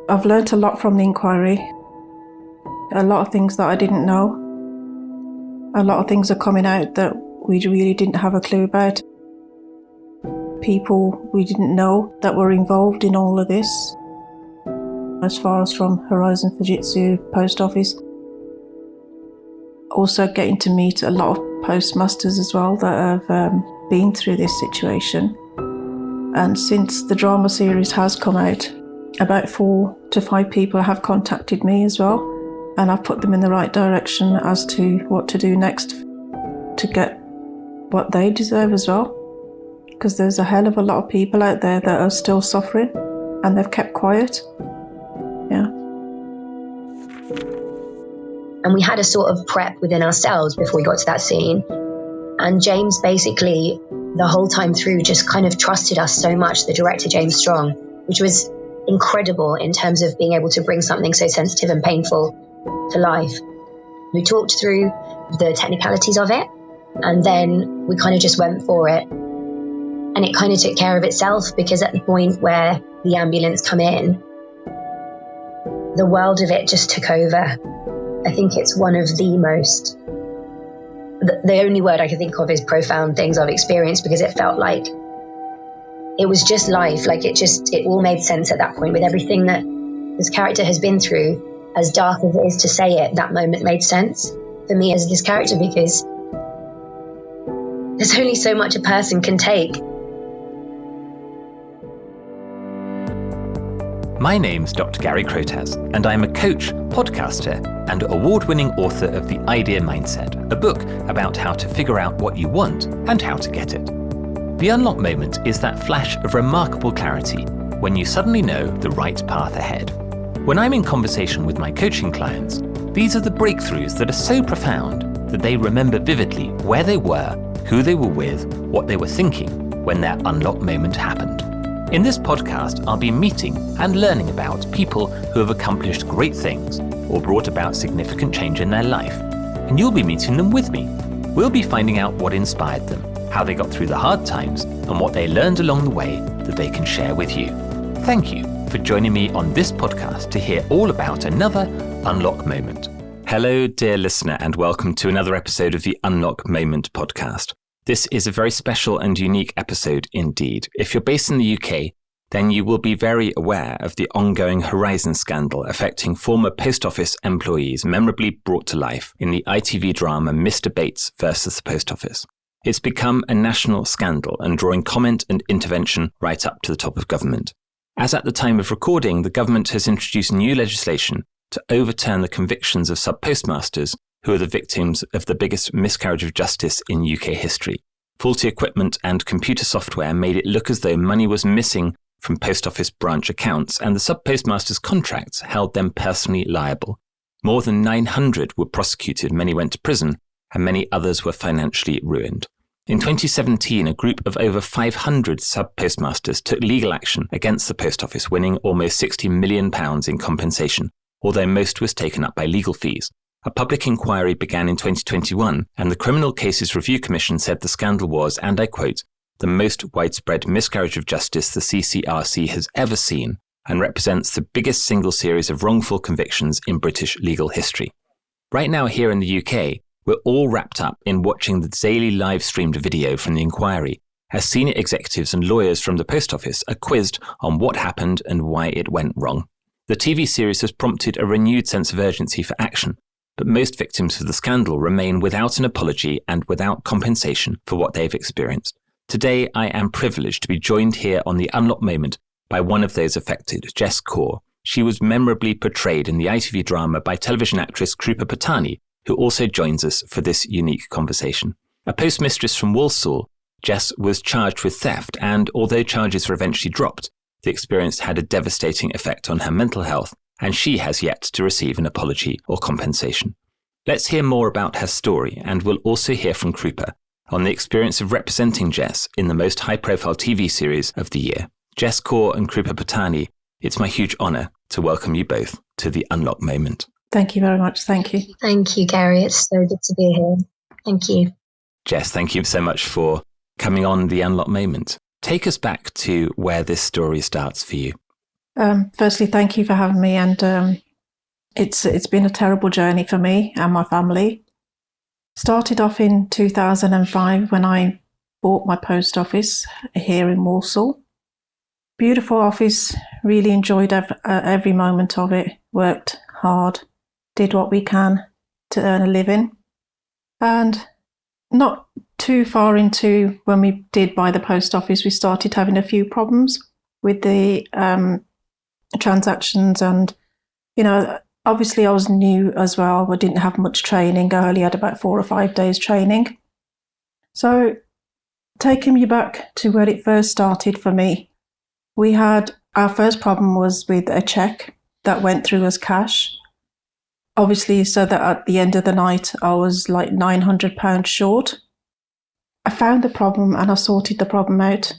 I've learnt a lot from the inquiry. A lot of things that I didn't know. A lot of things are coming out that we really didn't have a clue about. People we didn't know that were involved in all of this. As far as from Horizon Fujitsu Post Office. Also getting to meet a lot of postmasters as well that have been through this situation. And since the drama series has come out, about 4 to 5 people have contacted me as well, and I've put them in the right direction as to what to do next to get what they deserve as well. Because there's a hell of a lot of people out there that are still suffering and they've kept quiet. Yeah. And we had a sort of prep within ourselves before we got to that scene. And James basically, the whole time through, just kind of trusted us so much, the director, James Strong, which was incredible in terms of being able to bring something so sensitive and painful to life. We talked through the technicalities of it, and then we kind of just went for it. And it kind of took care of itself, because at the point where the ambulance come in, the world of it just took over. I think it's one of the most, the only word I can think of is profound things I've experienced, because it felt like it was just life. Like it all made sense at that point with everything that this character has been through. As dark as it is to say it, that moment made sense for me as this character, because there's only so much a person can take. My name's Dr. Gary Crotaz, and I'm a coach, podcaster, and award-winning author of The Idea Mindset, a book about how to figure out what you want and how to get it. The unlock moment is that flash of remarkable clarity when you suddenly know the right path ahead. When I'm in conversation with my coaching clients, these are the breakthroughs that are so profound that they remember vividly where they were, who they were with, what they were thinking when their unlock moment happened. In this podcast, I'll be meeting and learning about people who have accomplished great things or brought about significant change in their life. And you'll be meeting them with me. We'll be finding out what inspired them, how they got through the hard times, and what they learned along the way that they can share with you. Thank you for joining me on this podcast to hear all about another Unlock Moment. Hello, dear listener, and welcome to another episode of the Unlock Moment podcast. This is a very special and unique episode indeed. If you're based in the UK, then you will be very aware of the ongoing Horizon scandal affecting former post office employees memorably brought to life in the ITV drama Mr. Bates versus the Post Office. It's become a national scandal and drawing comment and intervention right up to the top of government. As at the time of recording, the government has introduced new legislation to overturn the convictions of subpostmasters who are the victims of the biggest miscarriage of justice in UK history. Faulty equipment and computer software made it look as though money was missing from post office branch accounts, and the subpostmasters' contracts held them personally liable. More than 900 were prosecuted, many went to prison, and many others were financially ruined. In 2017, a group of over 500 sub-postmasters took legal action against the post office, winning almost £60 million in compensation, although most was taken up by legal fees. A public inquiry began in 2021, and the Criminal Cases Review Commission said the scandal was, and I quote, the most widespread miscarriage of justice the CCRC has ever seen, and represents the biggest single series of wrongful convictions in British legal history. Right now here in the UK, we're all wrapped up in watching the daily live-streamed video from the inquiry, as senior executives and lawyers from the post office are quizzed on what happened and why it went wrong. The TV series has prompted a renewed sense of urgency for action, but most victims of the scandal remain without an apology and without compensation for what they've experienced. Today, I am privileged to be joined here on the Unlock Moment by one of those affected, Jess Kaur. She was memorably portrayed in the ITV drama by television actress Krupa Pattani, who also joins us for this unique conversation. A postmistress from Walsall, Jess was charged with theft, and although charges were eventually dropped, the experience had a devastating effect on her mental health, and she has yet to receive an apology or compensation. Let's hear more about her story, and we'll also hear from Krupa on the experience of representing Jess in the most high-profile TV series of the year. Jess Kaur and Krupa Pattani, it's my huge honour to welcome you both to the Unlock Moment. Thank you very much. Thank you. Thank you, Gary. It's so good to be here. Thank you. Jess, thank you so much for coming on the Unlock Moment. Take us back to where this story starts for you. Firstly, thank you for having me, and it's been a terrible journey for me and my family. Started off in 2005 when I bought my post office here in Walsall. Beautiful office, really enjoyed every moment of it, worked hard, did what we can to earn a living. And not too far into when we did buy the post office, we started having a few problems with the transactions. And, obviously I was new as well. I didn't have much training. I only had about 4 or 5 days training. So taking you back to where it first started for me, our first problem was with a cheque that went through as cash. Obviously, so that at the end of the night, I was like £900 short. I found the problem and I sorted the problem out.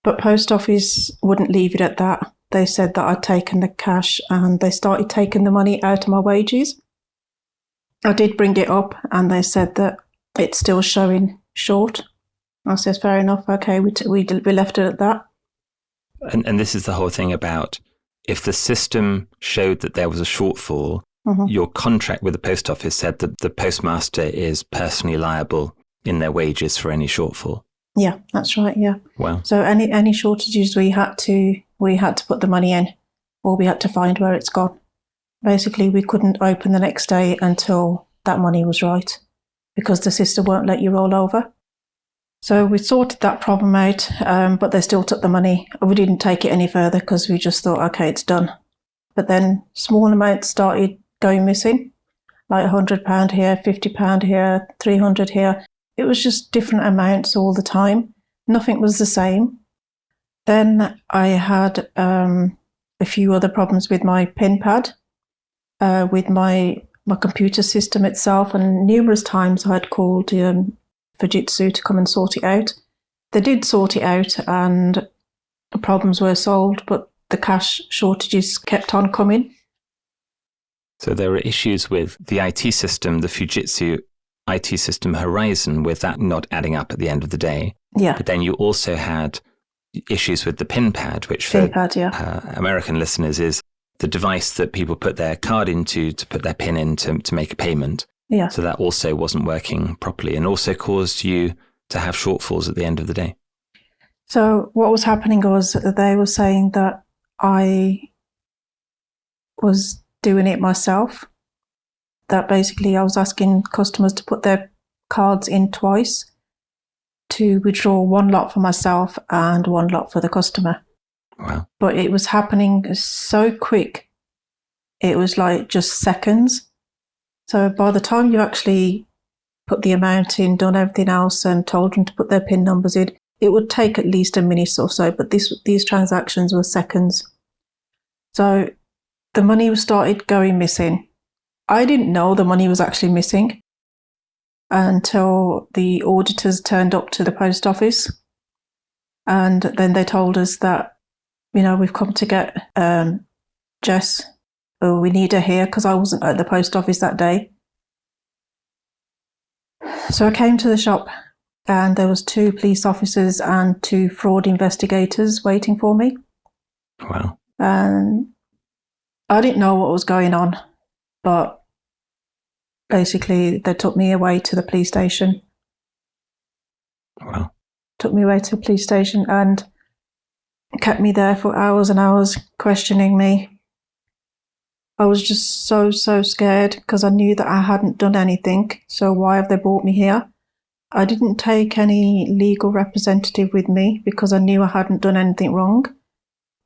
But post office wouldn't leave it at that. They said that I'd taken the cash and they started taking the money out of my wages. I did bring it up and they said that it's still showing short. I said, fair enough, okay, we left it at that. And this is the whole thing about if the system showed that there was a shortfall, your contract with the post office said that the postmaster is personally liable in their wages for any shortfall. Yeah, that's right, yeah. Wow. So any shortages we had to put the money in, or we had to find where it's gone. Basically, we couldn't open the next day until that money was right, because the system won't let you roll over. So we sorted that problem out, but they still took the money. We didn't take it any further because we just thought, okay, it's done. But then small amounts started going missing, like £100 here, £50 here, £300 here. It was just different amounts all the time. Nothing was the same. Then I had a few other problems with my PIN pad, with my computer system itself, and numerous times I had called Fujitsu to come and sort it out. They did sort it out and the problems were solved, but the cash shortages kept on coming. So there were issues with the IT system, the Fujitsu IT system Horizon, with that not adding up at the end of the day. Yeah. But then you also had issues with the PIN pad, which for American listeners is the device that people put their card into to put their PIN in to make a payment. Yeah. So that also wasn't working properly and also caused you to have shortfalls at the end of the day. So what was happening was they were saying that I was doing it myself, that basically I was asking customers to put their cards in twice to withdraw one lot for myself and one lot for the customer. Wow. But it was happening so quick. It was like just seconds. So by the time you actually put the amount in, done everything else and told them to put their PIN numbers in, it would take at least a minute or so, but these transactions were seconds. So the money started going missing. I didn't know the money was actually missing until the auditors turned up to the post office. And then they told us that, we've come to get Jess. Oh, we need her here, because I wasn't at the post office that day. So I came to the shop and there was 2 police officers and 2 fraud investigators waiting for me. Wow. And I didn't know what was going on, but basically they took me away to the police station. Wow. Took me away to the police station and kept me there for hours and hours, questioning me. I was just so scared because I knew that I hadn't done anything. So why have they brought me here? I didn't take any legal representative with me because I knew I hadn't done anything wrong.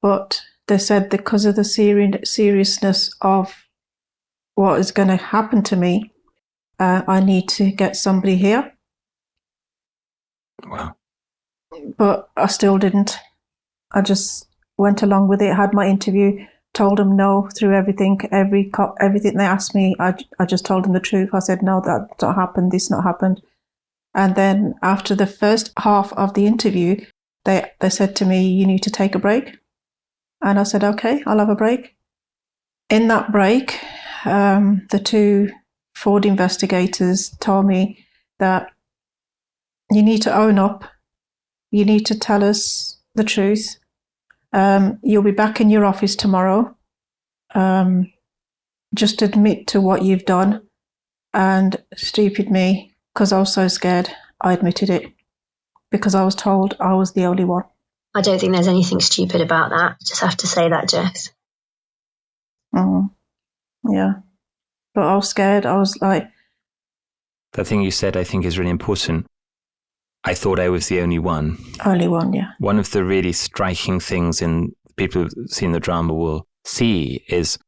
But they said because of the seriousness of what is going to happen to me, I need to get somebody here. Wow. But I still didn't. I just went along with it, had my interview, told them no through everything. Everything they asked me, I just told them the truth. I said, no, that's not happened, this not happened. And then after the first half of the interview, they said to me, you need to take a break. And I said, okay, I'll have a break. In that break, the 2 fraud investigators told me that you need to own up. You need to tell us the truth. You'll be back in your office tomorrow. Just admit to what you've done. And stupid me, because I was so scared, I admitted it. Because I was told I was the only one. I don't think there's anything stupid about that. Just have to say that, Jess. Yeah. But I was scared. I was like... The thing you said, I think, is really important. I thought I was the only one. Only one, yeah. One of the really striking things in people who've seen the drama will see is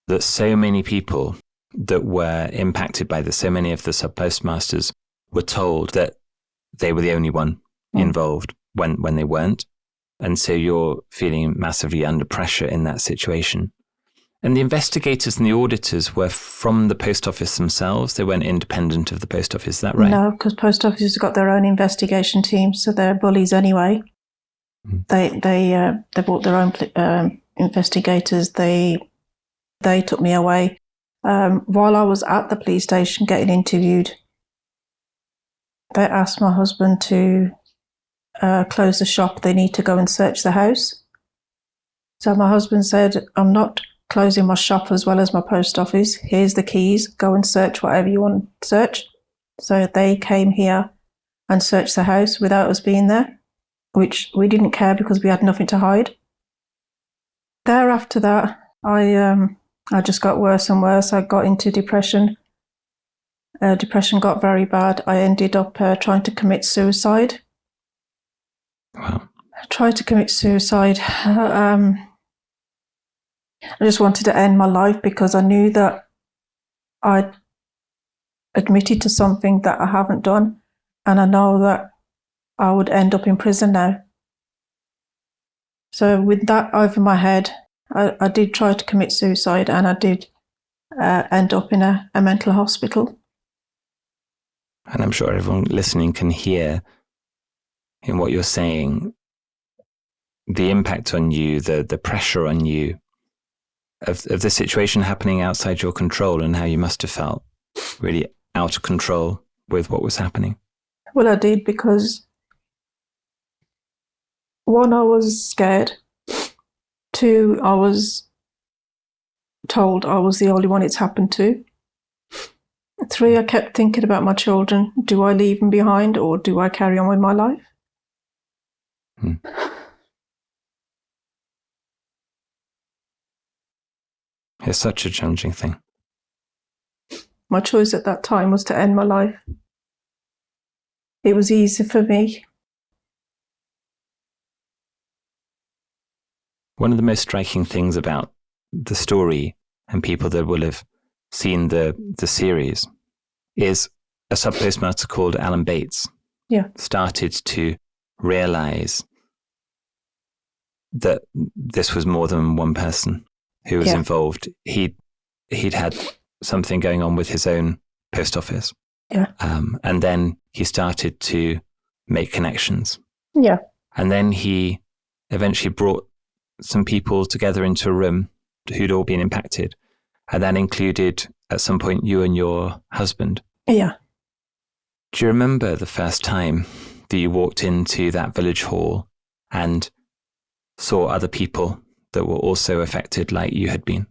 that so many people that were impacted by this, so many of the subpostmasters were told that they were the only one involved when they weren't. And so you're feeling massively under pressure in that situation. And the investigators and the auditors were from the post office themselves. They weren't independent of the post office. Is that right? No, because post offices have got their own investigation team, so they're bullies anyway. They brought their own investigators. They took me away. While I was at the police station getting interviewed, they asked my husband to close the shop. They need to go and search the house. So my husband said, I'm not closing my shop as well as my post office. Here's the keys. Go and search whatever you want to search. So they came here and searched the house without us being there, which we didn't care because we had nothing to hide. Thereafter that, I just got worse and worse. I got into depression. Depression got very bad. I ended up trying to commit suicide. Wow. I tried to commit suicide. I just wanted to end my life because I knew that I'd admitted to something that I haven't done, and I know that I would end up in prison now. So with that over my head, I did try to commit suicide, and I did end up in a mental hospital. And I'm sure everyone listening can hear in what you're saying the impact on you, the pressure on you of the situation happening outside your control, and how you must have felt really out of control with what was happening. Well, I did, because one, I was scared. Two, I was told I was the only one it's happened to. Three, I kept thinking about my children. Do I leave them behind, or do I carry on with my life? It's such a challenging thing. My choice at that time was to end my life. It was easy for me. One of the most striking things about the story, and people that will have seen the series, is a subpostmaster called Alan Bates started to realize that this was more than one person who was involved. He'd had something going on with his own post office. And then he started to make connections. And then he eventually brought some people together into a room who'd all been impacted. And that included, at some point, you and your husband. Do you remember the first time that you walked into that village hall and saw other people that were also affected like you had been?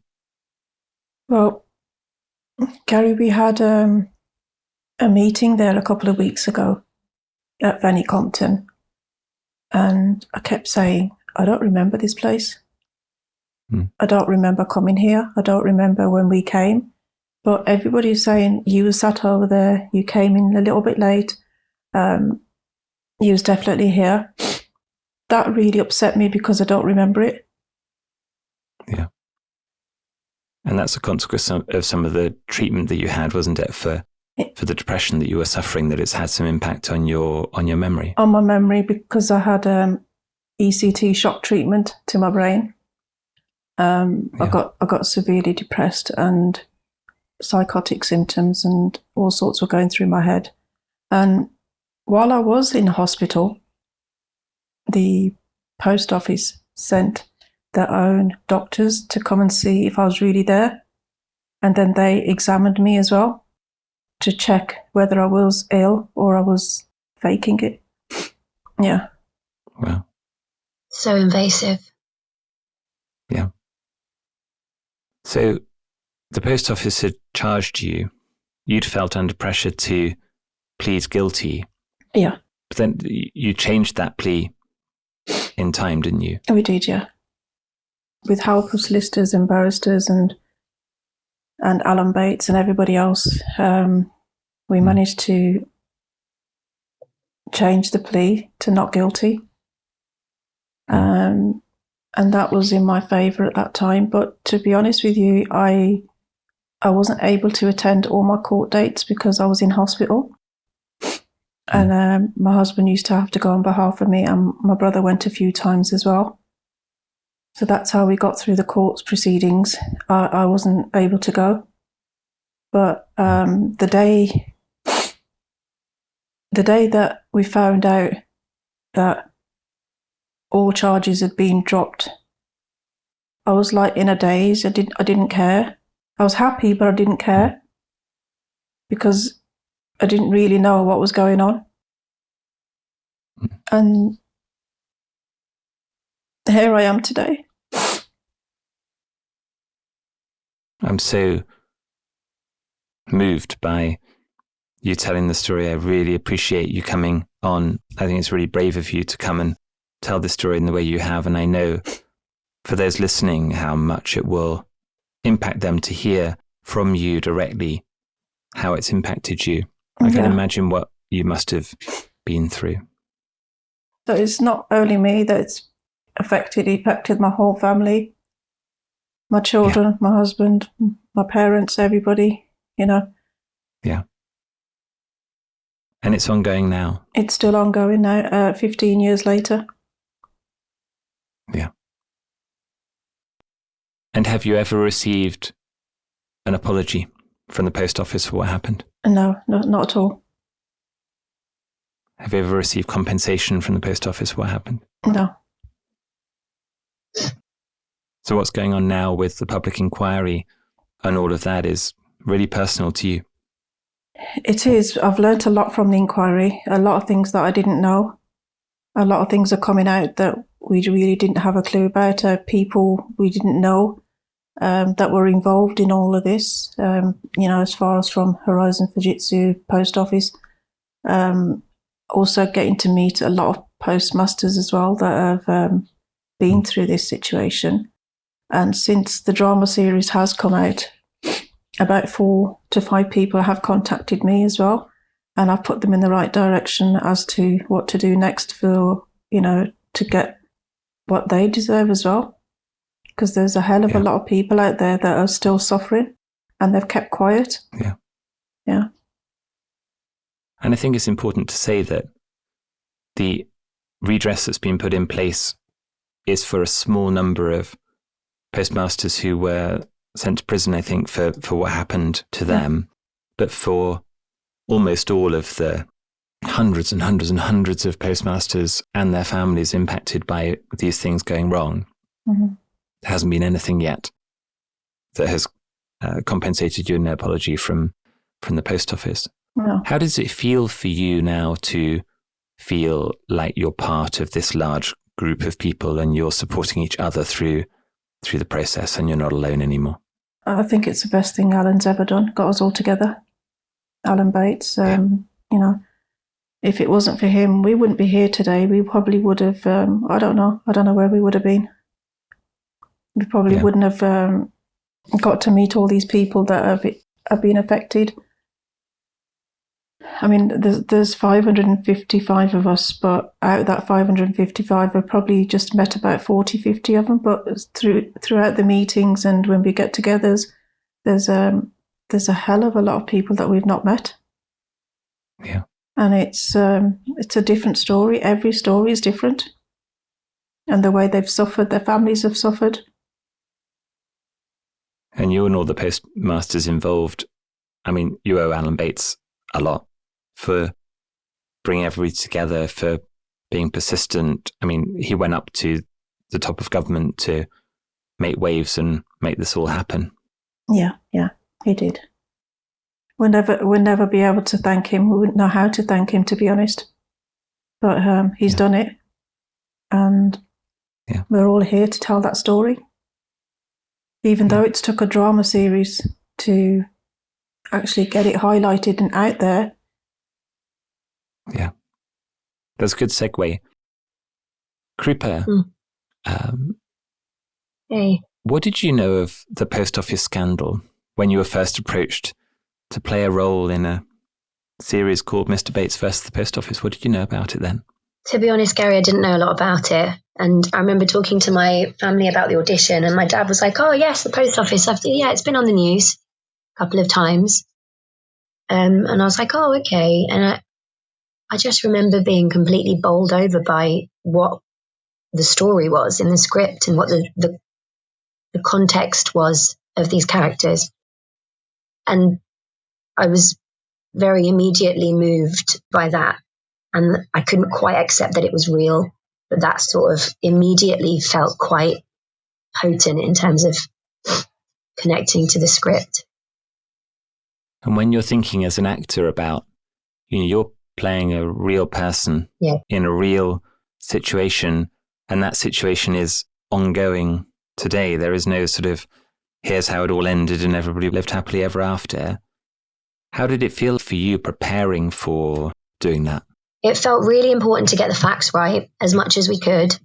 Well, Gary, we had a meeting there a couple of weeks ago at Fanny Compton, and I kept saying, I don't remember this place. I don't remember coming here. I don't remember when we came. But everybody's saying, you were sat over there, you came in a little bit late, you was definitely here. That really upset me because I don't remember it. Yeah. And that's a consequence of some of the treatment that you had, wasn't it, for the depression that you were suffering, that it's had some impact on your memory? On my memory, because I had ECT shock treatment to my brain. I got severely depressed, and psychotic symptoms and all sorts were going through my head. And while I was in hospital, the post office sent their own doctors to come and see if I was really there. And then they examined me as well to check whether I was ill or I was faking it. Yeah. Wow. So invasive. So the post office had charged you. You'd felt under pressure to plead guilty. Yeah. But then you changed that plea in time, didn't you? We did, yeah. With help of solicitors and barristers and Alan Bates and everybody else, we managed to change the plea to not guilty. And that was in my favour at that time. But to be honest with you, I wasn't able to attend all my court dates because I was in hospital. And my husband used to have to go on behalf of me, and my brother went a few times as well. So that's how we got through the court proceedings. I wasn't able to go. But the day that we found out that all charges had been dropped, I was like in a daze. I didn't care. I was happy, but I didn't care because I didn't really know what was going on. And here I am today. I'm so moved by you telling the story. I really appreciate you coming on. I think it's really brave of you to come and tell the story in the way you have. And I know for those listening how much it will impact them to hear from you directly how it's impacted you. I can imagine what you must have been through. So it's not only me that's affected, it affected my whole family, my children, my husband, my parents, everybody, Yeah. And it's ongoing now. It's still ongoing now, 15 years later. Yeah. And have you ever received an apology from the post office for what happened? No, not at all. Have you ever received compensation from the post office for what happened? No. So what's going on now with the public inquiry and all of that is really personal to you? It is. I've learnt a lot from the inquiry, a lot of things that I didn't know. A lot of things are coming out that we really didn't have a clue about, people we didn't know that were involved in all of this, as far as from Horizon Fujitsu, post office. Also getting to meet a lot of postmasters as well that have been through this situation. And since the drama series has come out, about 4 to 5 people have contacted me as well, and I've put them in the right direction as to what to do next for, to get what they deserve as well. Because there's a hell of a lot of people out there that are still suffering and they've kept quiet. Yeah. And I think it's important to say that the redress that's been put in place is for a small number of postmasters who were sent to prison, I think, for what happened to them, but for almost all of the hundreds and hundreds and hundreds of postmasters and their families impacted by these things going wrong. There hasn't been anything yet that has compensated you in an apology from the post office. No. How does it feel for you now to feel like you're part of this large group of people and you're supporting each other through the process and you're not alone anymore? I think it's the best thing Alan's ever done, got us all together. Alan Bates, if it wasn't for him, we wouldn't be here today. We probably would have, I don't know where we would have been. We probably wouldn't have got to meet all these people that have been affected. I mean, there's 555 of us, but out of that 555, I've probably just met about 40, 50 of them. But throughout the meetings and when we get togethers, there's a hell of a lot of people that we've not met. Yeah. And it's a different story. Every story is different. And the way they've suffered, their families have suffered. And you and all the postmasters involved, I mean, you owe Alan Bates a lot for bringing everybody together, for being persistent. I mean, he went up to the top of government to make waves and make this all happen. Yeah, he did. We'll never be able to thank him. We wouldn't know how to thank him, to be honest. But he's done it. And we're all here to tell that story. even though it's took a drama series to actually get it highlighted and out there. Yeah. That's a good segue. Krupa, Hey. What did you know of the post office scandal when you were first approached to play a role in a series called Mr. Bates vs. the Post Office? What did you know about it then? To be honest, Gary, I didn't know a lot about it. And I remember talking to my family about the audition, and my dad was like, oh, yes, the post office. Yeah, it's been on the news a couple of times. And I was like, oh, okay. And I just remember being completely bowled over by what the story was in the script and what the context was of these characters. And I was very immediately moved by that. And I couldn't quite accept that it was real, but that sort of immediately felt quite potent in terms of connecting to the script. And when you're thinking as an actor about, you're playing a real person in a real situation, and that situation is ongoing today. There is no sort of, here's how it all ended and everybody lived happily ever after. How did it feel for you preparing for doing that? It felt really important to get the facts right as much as we could.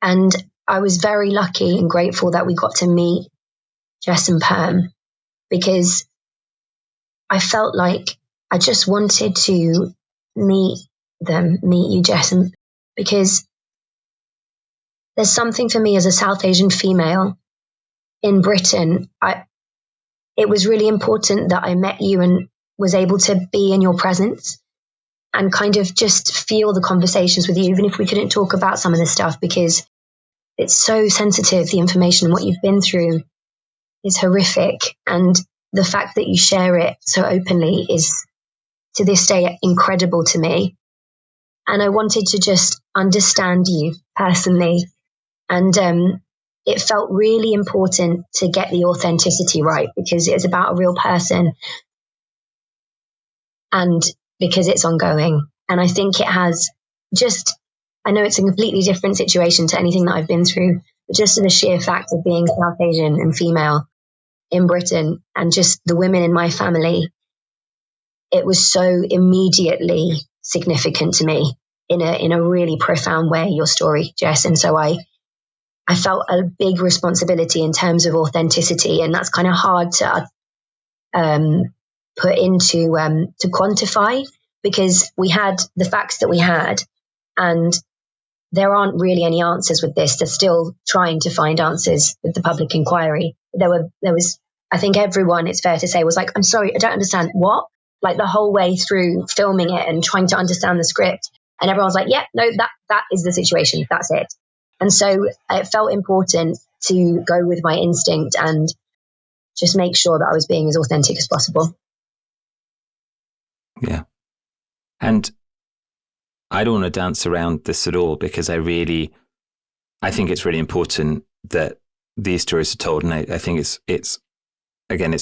And I was very lucky and grateful that we got to meet Jess and Perm, because I felt like I just wanted to meet you, Jess, because there's something for me as a South Asian female in Britain. It was really important that I met you and was able to be in your presence and kind of just feel the conversations with you, even if we couldn't talk about some of this stuff, because it's so sensitive. The information and what you've been through is horrific. And the fact that you share it so openly is, to this day, incredible to me. And I wanted to just understand you personally. And it felt really important to get the authenticity right, because it's about a real person. And because it's ongoing. And I think it has I know it's a completely different situation to anything that I've been through, but just the sheer fact of being South Asian and female in Britain and just the women in my family, it was so immediately significant to me in a really profound way, your story, Jess. And so I felt a big responsibility in terms of authenticity, and that's kind of hard to put into to quantify, because we had the facts that we had, and there aren't really any answers with this. They're still trying to find answers with the public inquiry. There was, I think everyone, it's fair to say, was like, I'm sorry, I don't understand what, like the whole way through filming it and trying to understand the script. And everyone's like, yeah, no, that is the situation. That's it. And so it felt important to go with my instinct and just make sure that I was being as authentic as possible. Yeah. And I don't want to dance around this at all, because I think it's really important that these stories are told. And I think it's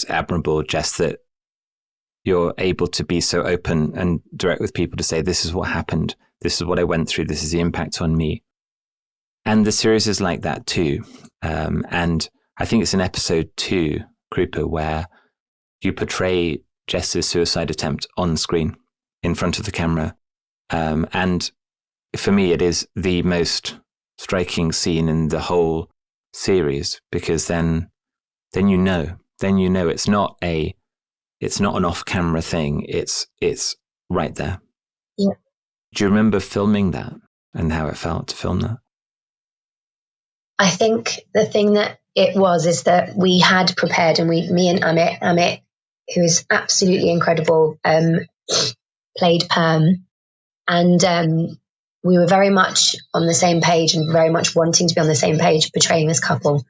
admirable, Jess, that you're able to be so open and direct with people to say, this is what happened. This is what I went through. This is the impact on me. And the series is like that too. And I think it's in episode 2, Krupa, where you portray Jess's suicide attempt on screen in front of the camera. And for me, it is the most striking scene in the whole series, because then you know it's not an off-camera thing. It's right there. Yeah. Do you remember filming that and how it felt to film that? I think the thing that it was is that we had prepared, and me and Amit, who is absolutely incredible, played Perm. And we were very much on the same page and very much wanting to be on the same page portraying this couple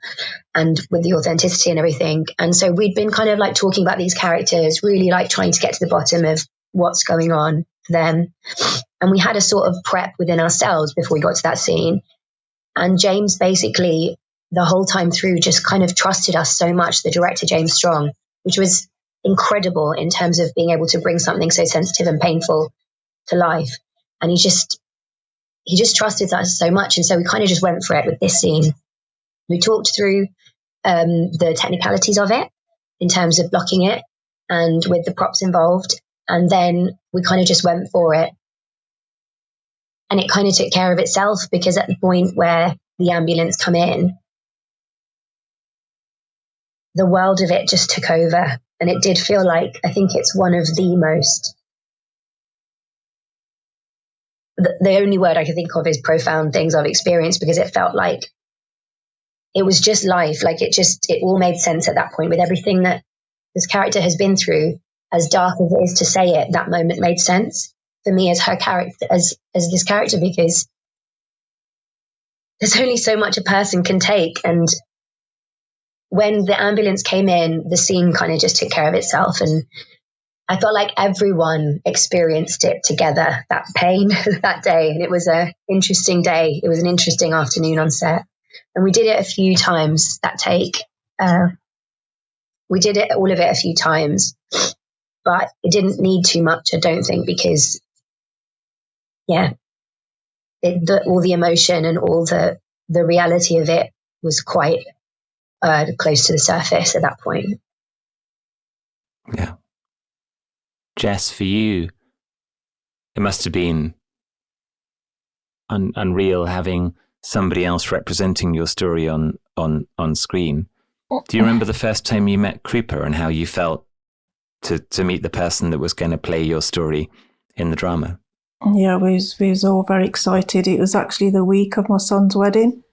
and with the authenticity and everything. And so we'd been kind of like talking about these characters, really like trying to get to the bottom of what's going on for them. And we had a sort of prep within ourselves before we got to that scene. And James basically the whole time through just kind of trusted us so much, the director, James Strong, which was incredible in terms of being able to bring something so sensitive and painful to life. And he just trusted us so much. And so we kind of just went for it with this scene. We talked through the technicalities of it in terms of blocking it and with the props involved. And then we kind of just went for it. And it kind of took care of itself, because at the point where the ambulance come in, the world of it just took over. And it did feel like, I think it's one of the most, the only word I can think of is profound things I've experienced, because it felt like it was just life. Like it all made sense at that point with everything that this character has been through. As dark as it is to say it, that moment made sense for me as her character, as this character, because there's only so much a person can take. And when the ambulance came in, the scene kind of just took care of itself. And I felt like everyone experienced it together, that pain that day. And it was an interesting day. It was an interesting afternoon on set. And we did it a few times, that take. We did it, all of it, a few times. But it didn't need too much, I don't think, because, all the emotion and all the reality of it was quite close to the surface at that point. Yeah. Jess, for you, it must have been unreal having somebody else representing your story on screen. Do you remember the first time you met Krupa and how you felt to meet the person that was going to play your story in the drama? Yeah, we was all very excited. It was actually the week of my son's wedding.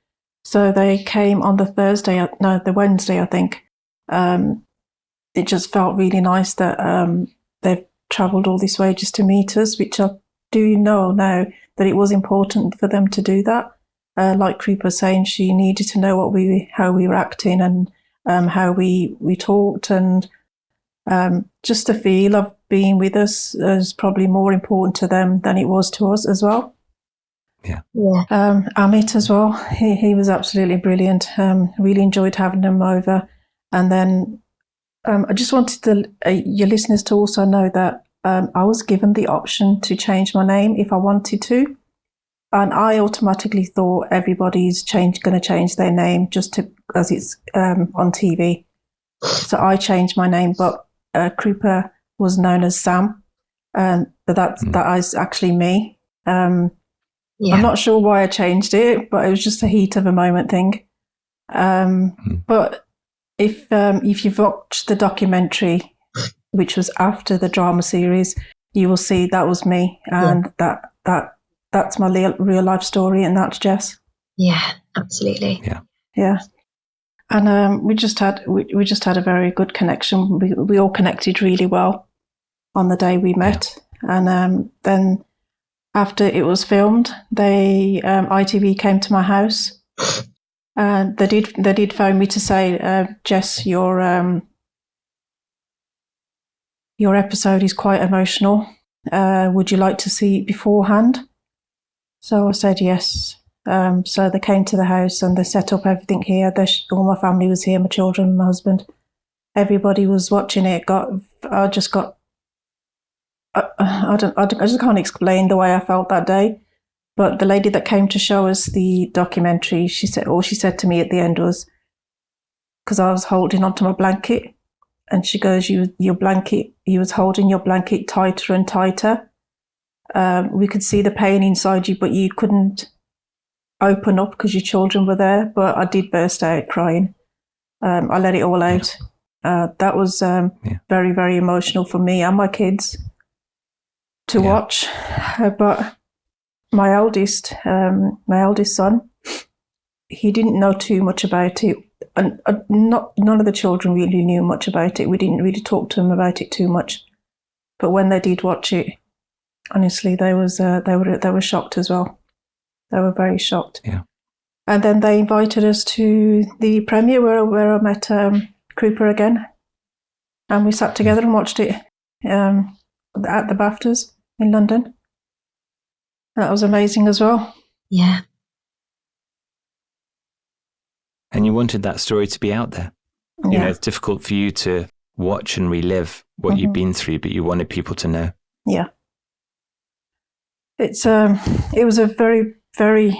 So they came on the Wednesday, I think. It just felt really nice that they've travelled all this way just to meet us, which I do know now that it was important for them to do that. Like Krupa was saying, she needed to know how we were acting and how we talked, and just the feel of being with us is probably more important to them than it was to us as well. Yeah. Amit as well. He was absolutely brilliant. Really enjoyed having him over. And then I just wanted your listeners to also know that I was given the option to change my name if I wanted to. And I automatically thought everybody's going to change their name just as it's on TV. So I changed my name, but Krupa was known as Sam, but that is actually me. I'm not sure why I changed it, but it was just a heat of a moment thing. But if you've watched the documentary, which was after the drama series, you will see that was me, and that's my real life story, and that's Jess. Yeah, absolutely. Yeah. And we just had a very good connection. We all connected really well on the day we met, and then after it was filmed, ITV came to my house, and they did phone me to say, Jess, your episode is quite emotional. Would you like to see it beforehand? So I said yes. So they came to the house and they set up everything here. All my family was here, my children, my husband. Everybody was watching it. I just can't explain the way I felt that day. But the lady that came to show us the documentary, she said to me at the end was, because I was holding onto my blanket, and she goes, you was holding your blanket tighter and tighter. We could see the pain inside you, but you couldn't open up because your children were there. But I did burst out crying. I let it all out. That was very, very emotional for me and my kids to watch. But my eldest son, he didn't know too much about it, and none of the children really knew much about it. We didn't really talk to them about it too much. But when they did watch it, honestly, they were shocked as well. They were very shocked. Yeah. And then they invited us to the premiere where I met Krupa again, and we sat together and watched it at the BAFTAs in London. That was amazing as well. Yeah. And you wanted that story to be out there. Yeah. You know, it's difficult for you to watch and relive what you've been through, but you wanted people to know. Yeah. It was a very, very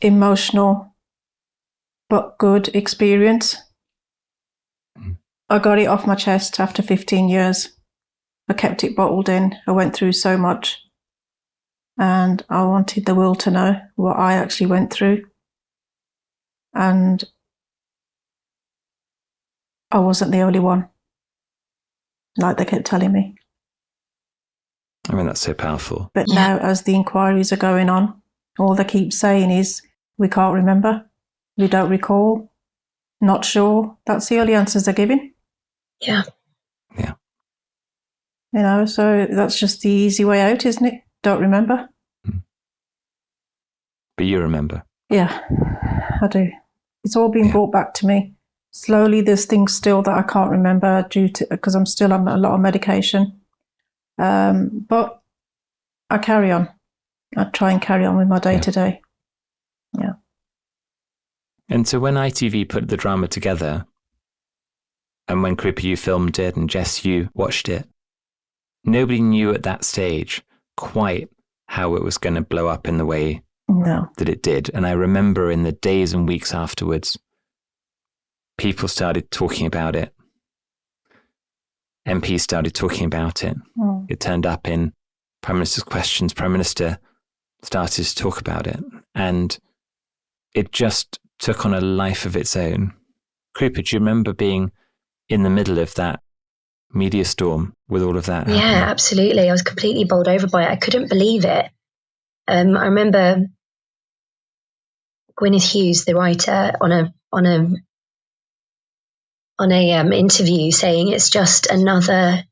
emotional but good experience. I got it off my chest after 15 years. I kept it bottled in. I went through so much. And I wanted the world to know what I actually went through. And I wasn't the only one, like they kept telling me. I mean, that's so powerful. But now, as the inquiries are going on, all they keep saying is, we can't remember, we don't recall, not sure. That's the only answers they're giving. Yeah. Yeah. You know, so that's just the easy way out, isn't it? Don't remember. But you remember. Yeah, I do. It's all been brought back to me. Slowly, there's things still that I can't remember because I'm still on a lot of medication. But I carry on. I try and carry on with my day-to-day. Yeah. And so when ITV put the drama together, and when Krupa, you filmed it, and Jess, you watched it, nobody knew at that stage quite how it was going to blow up in the way that it did. And I remember in the days and weeks afterwards, people started talking about it. MPs started talking about it. It turned up in Prime Minister's questions. Prime Minister started to talk about it. And it just took on a life of its own. Krupa, do you remember being in the middle of that media storm with all of that happening? Yeah, absolutely. I was completely bowled over by it. I couldn't believe it. I remember Gwyneth Hughes, the writer, on a interview saying it's just another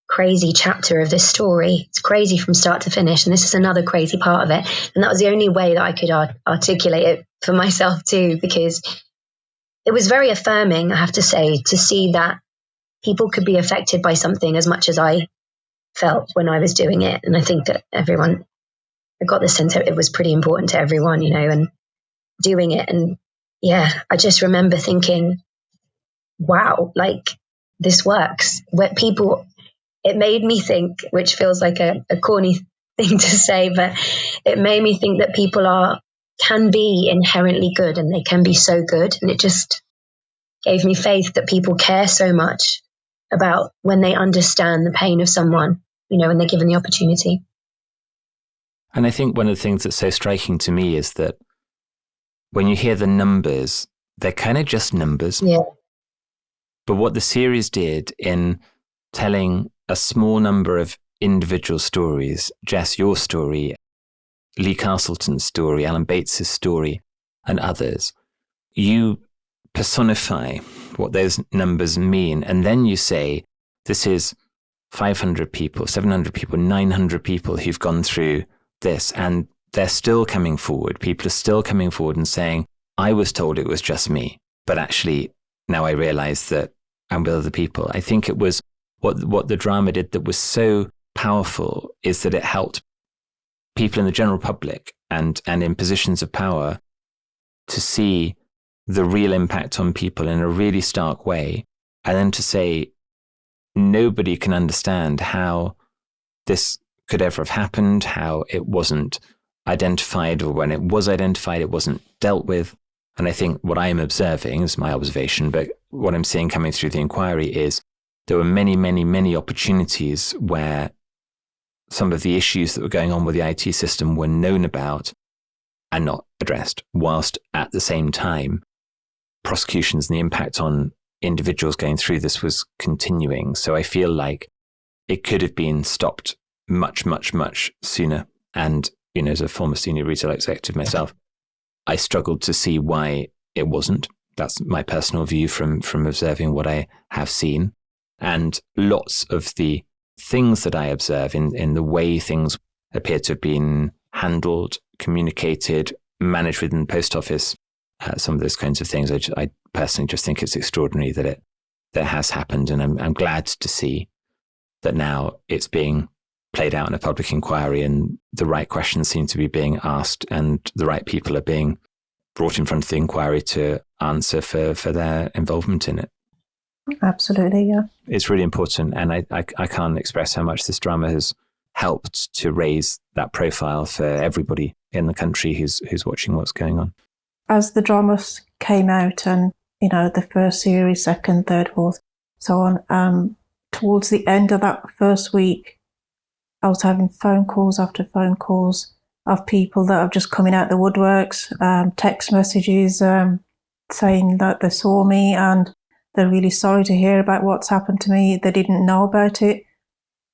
crazy chapter of this story. It's crazy from start to finish, and this is another crazy part of it. And that was the only way that I could articulate it for myself too, because it was very affirming, I have to say, to see that people could be affected by something as much as I felt when I was doing it. And I think that I got the sense that it was pretty important to everyone, you know, and doing it. And yeah, I just remember thinking, wow, like this works. It made me think, which feels like a corny thing to say, but it made me think that people can be inherently good, and they can be so good. And it just gave me faith that people care so much about when they understand the pain of someone, you know, when they're given the opportunity. And I think one of the things that's so striking to me is that when you hear the numbers, they're kind of just numbers. Yeah. But what the series did in telling a small number of individual stories, Jess, your story, Lee Castleton's story, Alan Bates's story, and others, you personify what those numbers mean. And then you say, this is 500 people, 700 people, 900 people who've gone through this, and they're still coming forward. People are still coming forward and saying, I was told it was just me, but actually now I realize that I'm with other people. I think it was what the drama did that was so powerful is that it helped people in the general public and in positions of power to see the real impact on people in a really stark way. And then to say, nobody can understand how this could ever have happened, how it wasn't identified, or when it was identified, it wasn't dealt with. And I think what I'm observing is my observation, but what I'm seeing coming through the inquiry is there were many, many, many opportunities where some of the issues that were going on with the IT system were known about and not addressed, whilst at the same time, prosecutions and the impact on individuals going through this was continuing. So I feel like it could have been stopped much, much, much sooner. And, you know, as a former senior retail executive myself, I struggled to see why it wasn't. That's my personal view from observing what I have seen. And lots of the things that I observe in the way things appear to have been handled, communicated, managed within the post office, some of those kinds of things, I personally just think it's extraordinary that has happened. And I'm glad to see that now it's being played out in a public inquiry and the right questions seem to be being asked and the right people are being brought in front of the inquiry to answer for their involvement in it. Absolutely, yeah. It's really important. And I can't express how much this drama has helped to raise that profile for everybody in the country who's watching what's going on. As the dramas came out and, you know, the first series, second, third, fourth, so on. Towards the end of that first week, I was having phone calls after phone calls of people that are just coming out the woodworks, text messages saying that they saw me and they're really sorry to hear about what's happened to me. They didn't know about it.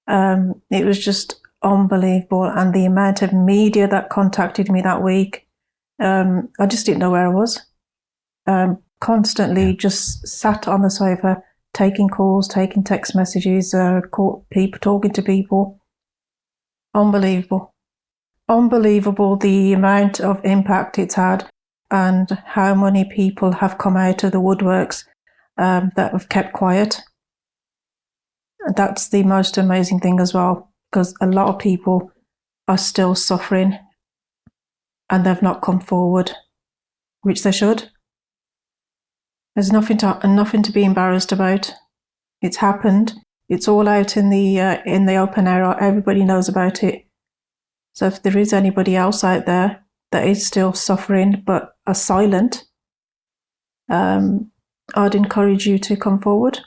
It was just unbelievable. And the amount of media that contacted me that week, I just didn't know where I was. Constantly just sat on the sofa, taking calls, taking text messages, people talking to people. Unbelievable the amount of impact it's had and how many people have come out of the woodworks that have kept quiet. That's the most amazing thing as well, because a lot of people are still suffering and they've not come forward, which they should. There's nothing to be embarrassed about. It's happened. It's all out in the open air. Everybody knows about it. So if there is anybody else out there that is still suffering but are silent, I'd encourage you to come forward.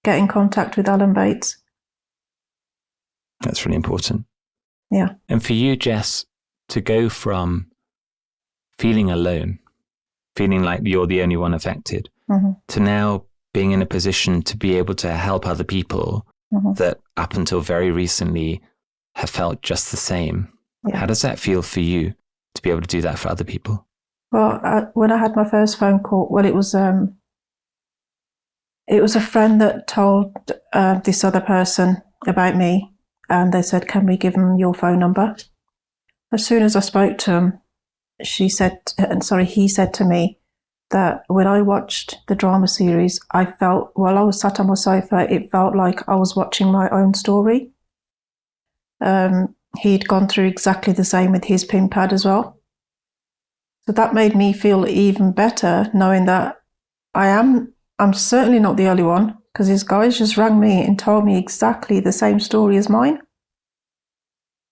Get in contact with Alan Bates. That's really important. Yeah. And for you, Jess, to go from feeling alone, feeling like you're the only one affected, to now being in a position to be able to help other people that up until very recently have felt just the same. Yeah. How does that feel for you to be able to do that for other people? Well, when I had my first phone call, it was a friend that told this other person about me, and they said, "Can we give them your phone number?" As soon as I spoke to him, he said to me that when I watched the drama series, I felt, while I was sat on my sofa, it felt like I was watching my own story. He'd gone through exactly the same with his PIN pad as well. So that made me feel even better, knowing that I'm certainly not the only one, because his guys just rang me and told me exactly the same story as mine.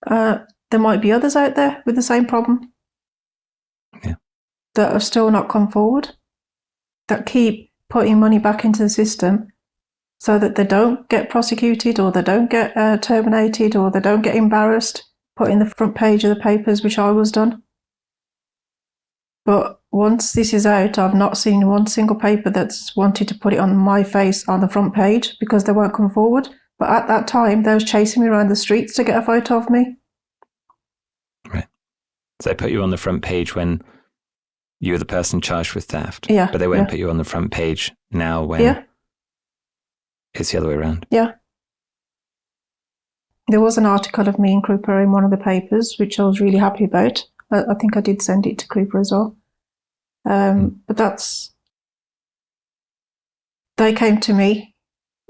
There might be others out there with the same problem that have still not come forward, that keep putting money back into the system so that they don't get prosecuted or they don't get terminated or they don't get embarrassed, put in the front page of the papers, which I was done. But once this is out, I've not seen one single paper that's wanted to put it on my face on the front page because they won't come forward. But at that time, they was chasing me around the streets to get a photo of me. Right. So they put you on the front page when you were the person charged with theft. Yeah. But they won't put you on the front page now when it's the other way around. Yeah. There was an article of me and Krupa in one of the papers, which I was really happy about. I think I did send it to Krupa as well. But they came to me.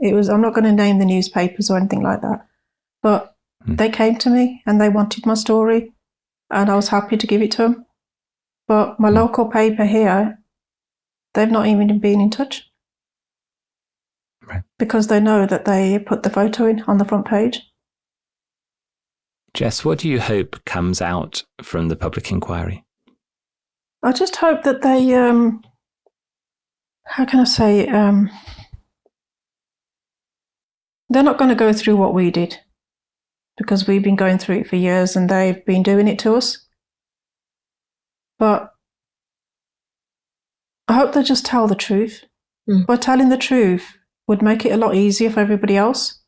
I'm not going to name the newspapers or anything like that, but they came to me and they wanted my story and I was happy to give it to them. But my local paper here, they've not even been in touch. Right. Because they know that they put the photo in on the front page. Jess, what do you hope comes out from the public inquiry? I just hope that they, how can I say, they're not going to go through what we did because we've been going through it for years and they've been doing it to us. But I hope they just tell the truth. By telling the truth would make it a lot easier for everybody else.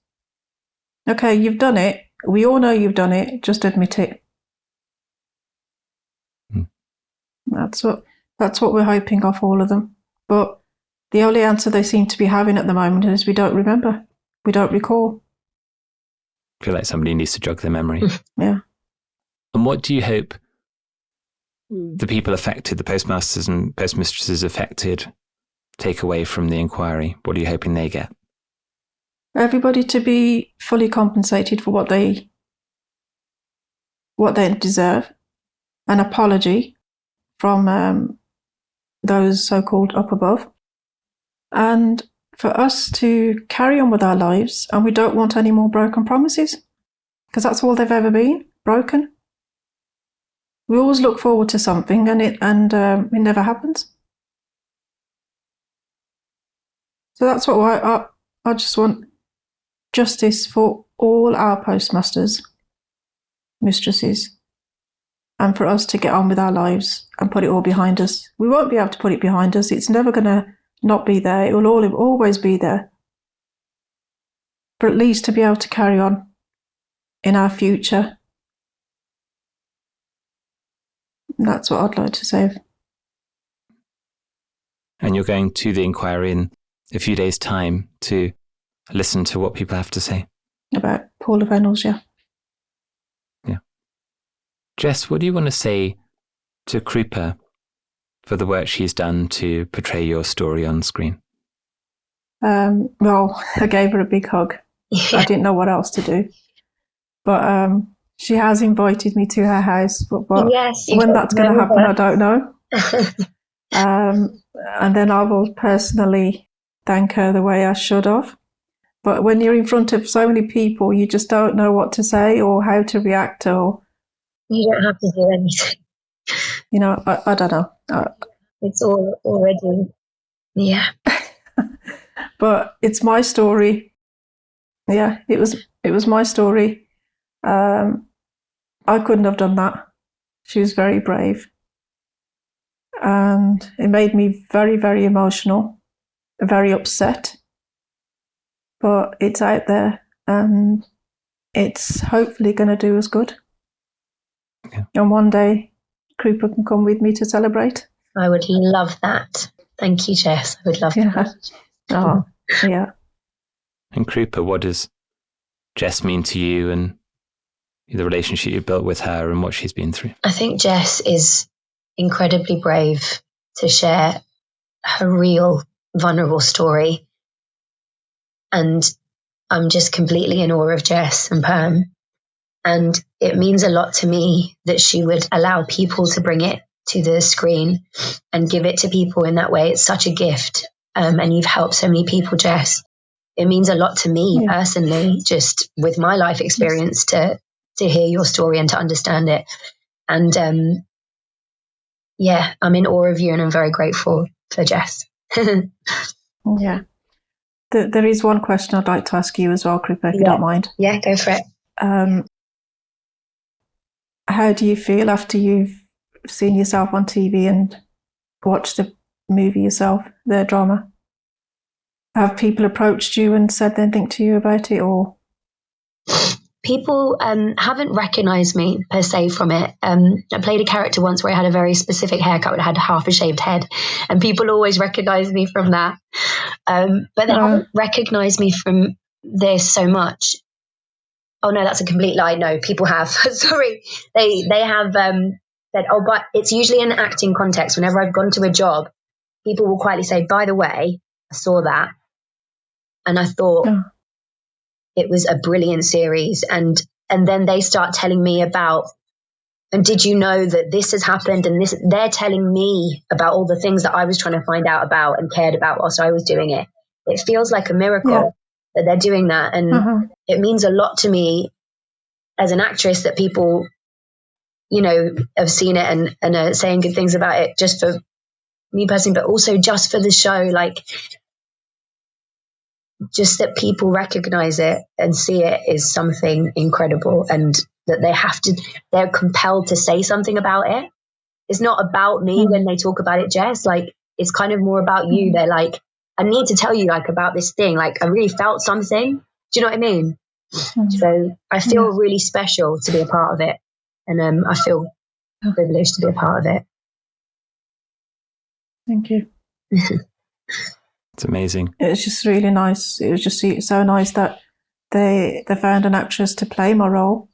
Okay, you've done it. We all know you've done it. Just admit it. That's what we're hoping of all of them. But the only answer they seem to be having at the moment is we don't remember. We don't recall. I feel like somebody needs to jog their memory. Yeah. And what do you hope the people affected, the postmasters and postmistresses affected, take away from the inquiry? What are you hoping they get? Everybody to be fully compensated for what they deserve. An apology from those so-called up above. And for us to carry on with our lives, and we don't want any more broken promises, because that's all they've ever been, broken. We always look forward to something and it never happens. So that's what I just want justice for all our postmasters, mistresses, and for us to get on with our lives and put it all behind us. We won't be able to put it behind us. It's never going to not be there. It will always be there. But at least to be able to carry on in our future. And that's what I'd like to say. And you're going to the inquiry in a few days' time to listen to what people have to say. About Paula Reynolds, yeah. Yeah. Jess, what do you want to say to Krupa for the work she's done to portray your story on screen? Well, I gave her a big hug. Yeah. I didn't know what else to do. But she has invited me to her house. But Yes, when that's going to happen, I don't know. And then I will personally thank her the way I should have. But when you're in front of so many people, you just don't know what to say or how to react, or You don't have to do anything. you know, I don't know. It's all already, yeah. But it's my story. Yeah, it was my story. I couldn't have done that. She was very brave. And it made me very, very emotional, very upset. But it's out there and it's hopefully going to do us good. Okay. And one day, Krupa can come with me to celebrate. I would love that. Thank you, Jess. I would love that. Oh, yeah. And Krupa, what does Jess mean to you and the relationship you built with her and what she's been through? I think Jess is incredibly brave to share her real vulnerable story. And I'm just completely in awe of Jess and Perm. And it means a lot to me that she would allow people to bring it to the screen and give it to people in that way. It's such a gift. And you've helped so many people, Jess. It means a lot to me personally, just with my life experience to hear your story and to understand it. And yeah, I'm in awe of you and I'm very grateful for Jess. Yeah. There is one question I'd like to ask you as well, Krupa, if you don't mind. Yeah, go for it. How do you feel after you've seen yourself on TV and watched the movie yourself, the drama? Have people approached you and said anything to you about it, or? People haven't recognised me per se from it. I played a character once where I had a very specific haircut, I had half a shaved head, and people always recognise me from that. But they haven't recognised me from this so much. Oh no, that's a complete lie. No, people have. Sorry, they have said, oh, but it's usually in an acting context. Whenever I've gone to a job, people will quietly say, by the way, I saw that, and I thought. It was a brilliant series. And then they start telling me about, and did you know that this has happened? And this, they're telling me about all the things that I was trying to find out about and cared about whilst I was doing it. It feels like a miracle that they're doing that. And it means a lot to me as an actress that people, you know, have seen it and are saying good things about it, just for me personally, but also just for the show. Like, just that people recognize it and see it is something incredible, and that they're compelled to say something about it. It's not about me when they talk about it, Jess. Like, it's kind of more about you. They're like, I need to tell you like about this thing. Like, I really felt something. Do you know what I mean? So I feel really special to be a part of it. And I feel privileged to be a part of it. Thank you. It's amazing. It was just really nice. It was just so nice that they found an actress to play my role,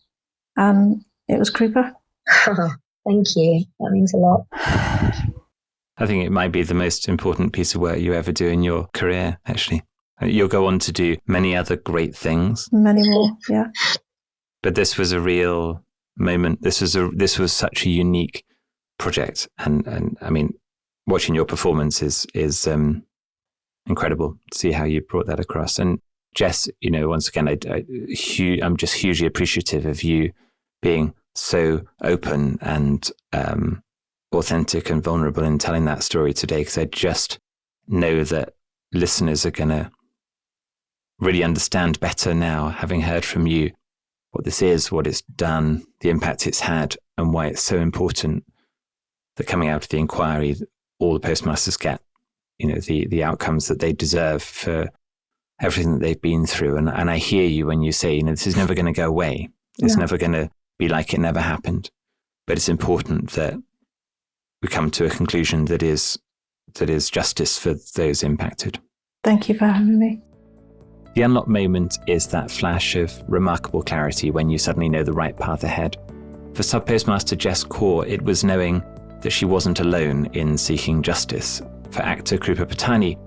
and it was Krupa. Thank you. That means a lot. I think it might be the most important piece of work you ever do in your career, actually. You'll go on to do many other great things. Many more, yeah. But this was a real moment. This was such a unique project. And I mean, watching your performance is incredible to see how you brought that across. And Jess, you know, once again, I'm just hugely appreciative of you being so open and authentic and vulnerable in telling that story today, because I just know that listeners are going to really understand better now, having heard from you, what this is, what it's done, the impact it's had, and why it's so important that coming out of the inquiry, all the postmasters get, the outcomes that they deserve for everything that they've been through. And I hear you when you say, this is never going to go away. It's never going to be like it never happened. But it's important that we come to a conclusion that is justice for those impacted. Thank you for having me. The unlock moment is that flash of remarkable clarity when you suddenly know the right path ahead. For sub-postmaster Jess Kaur, it was knowing that she wasn't alone in seeking justice. For actor Krupa Pattani,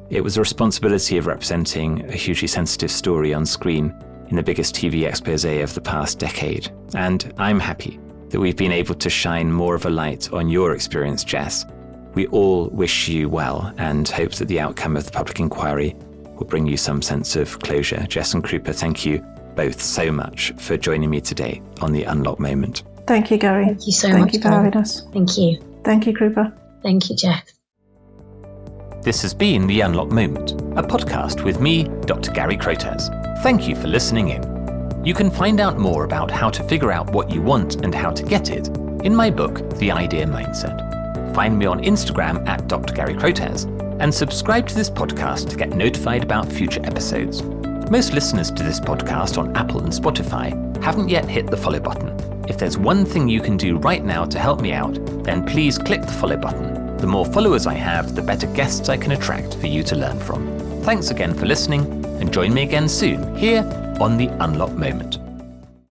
it was the responsibility of representing a hugely sensitive story on screen in the biggest TV expose of the past decade. And I'm happy that we've been able to shine more of a light on your experience, Jess. We all wish you well and hope that the outcome of the public inquiry will bring you some sense of closure. Jess and Krupa, thank you both so much for joining me today on The Unlock Moment. Thank you, Gary. Thank you so much. Thank you for having us. Thank you. Thank you, Krupa. Thank you, Jeff. This has been The Unlock Moment, a podcast with me, Dr. Gary Crotas. Thank you for listening in. You can find out more about how to figure out what you want and how to get it in my book, The Idea Mindset. Find me on Instagram at Dr. Gary Crotas and subscribe to this podcast to get notified about future episodes. Most listeners to this podcast on Apple and Spotify haven't yet hit the follow button. If there's one thing you can do right now to help me out, then please click the follow button. The more followers I have, the better guests I can attract for you to learn from. Thanks again for listening, and join me again soon here on The Unlock Moment.